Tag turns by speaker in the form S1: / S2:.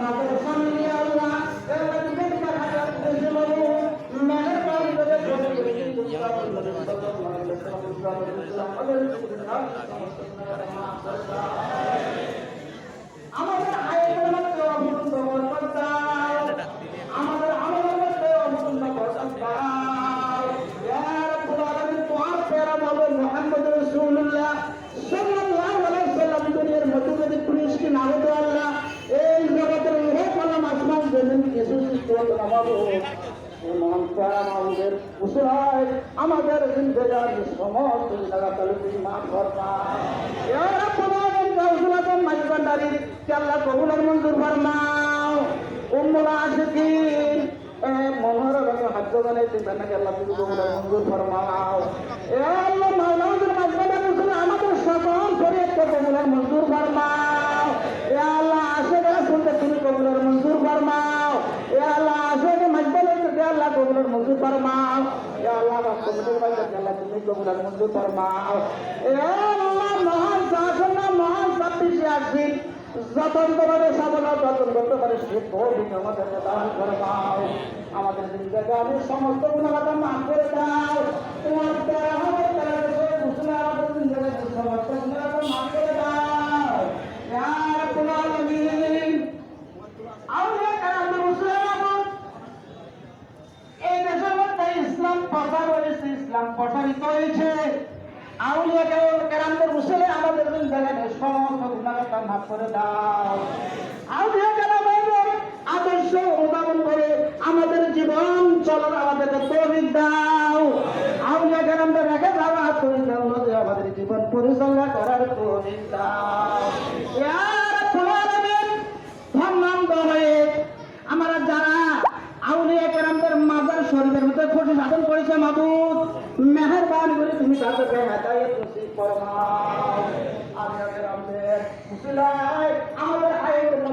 S1: আমাদের সামনে আল্লাহ তুমি হাজার দেশে বাবু মেহেরবানি করে আমাদের আয়ের মধ্যে অবলম্বন করতে আমাদের আমলের মধ্যে অবলম্বন করতে ইয়া রাব্বুল আলামিন তোমার প্যারা বলো মুহাম্মদ রাসূলুল্লাহ সাল্লাল্লাহু আলাইহি ওয়াসাল্লাম দুনিয়ার মধ্যে যদি পুরস্কার না হতো আল্লাহ এই জগতের রূহ কলম আসমান জমিন কিছু সৃষ্টি হতো না বাবু মহান প্যারা আমাদের উসরায় আমাদের জিন্দেগার সমস্ত জায়গাগুলো তুমি মাফ করবা ইয়া রাব্বুল আলামিন কাউসুলাতুল মাইবান্দারি কে আল্লাহ কবুল আর মঞ্জুর ফরমাও উম্মুল আশিকিন মনোহরভাবে হাজ্জ বানাইতে নাকি আল্লাহ তুমি কবুল আর মঞ্জুর ফরমাও ইয়া আল্লাহ মাওলানা মাইবান্দারি উসরা আমাদের সকল শরীয়তকে কবুল আর মঞ্জুর ফরমাও ইয়া আল্লাহ আশিক রাসূলকে তুমি কবুল আর মঞ্জুর ফরমাও ইয়া আল্লাহ আশিক মাইবান্দারিকে আল্লাহ কবুল আর মঞ্জুর ফরমাও ইয়া আল্লাহ কবুল মাইবান্দারিকে আল্লাহ তুমি কবুল আর মঞ্জুর ফরমাও ইয়া আল্লাহ মহান শাসন মহান শক্তিশালী আছিস যতন করে সাধনা যতন করতে পারে সে তৌফিক আমাদের দান করবাও আমাদের জিন্দেগি আমি সমস্ত গুনাহগার মাফ করে দাও তোমার দ্বারা আমাদের দ্বারা মুসলিম আমাদের জিন্দেগি সমস্ত গুনাহগার মাফ করে দাও ইয়া রাব্বুল আলামিন আউলিয়া কারাম মুসলিম এই দেশের মধ্যে ইসলাম প্রচার হয়েছে ইসলাম প্রসারিত হয়েছে আউলিয়া কেরামদের উসিলে আমাদের জিন্দেগির সমস্ত গুনাহগার মাফ করে দাও আউলিয়া কেরামদের আদর্শ অনুধাবন করে আমাদের জীবন চলার আমাদেরকে তৌফিক দাও আউলিয়া কেরামদের রেখে যাওয়া তরিকা অনুযায়ী আমাদের জীবন পরিচালনা করার তৌফিক দাও ইয়া রাব্বুল আলামিন ধন্যবাদ হয়ে আমরা যারা আউলিয়া কেরামদের মাজার শরীফের ভিতরে খুশি সাধন করেছে মাবুদ মেহেরবানি করে তুমি তাদেরকে হেদায়েত নসিব ফরমাও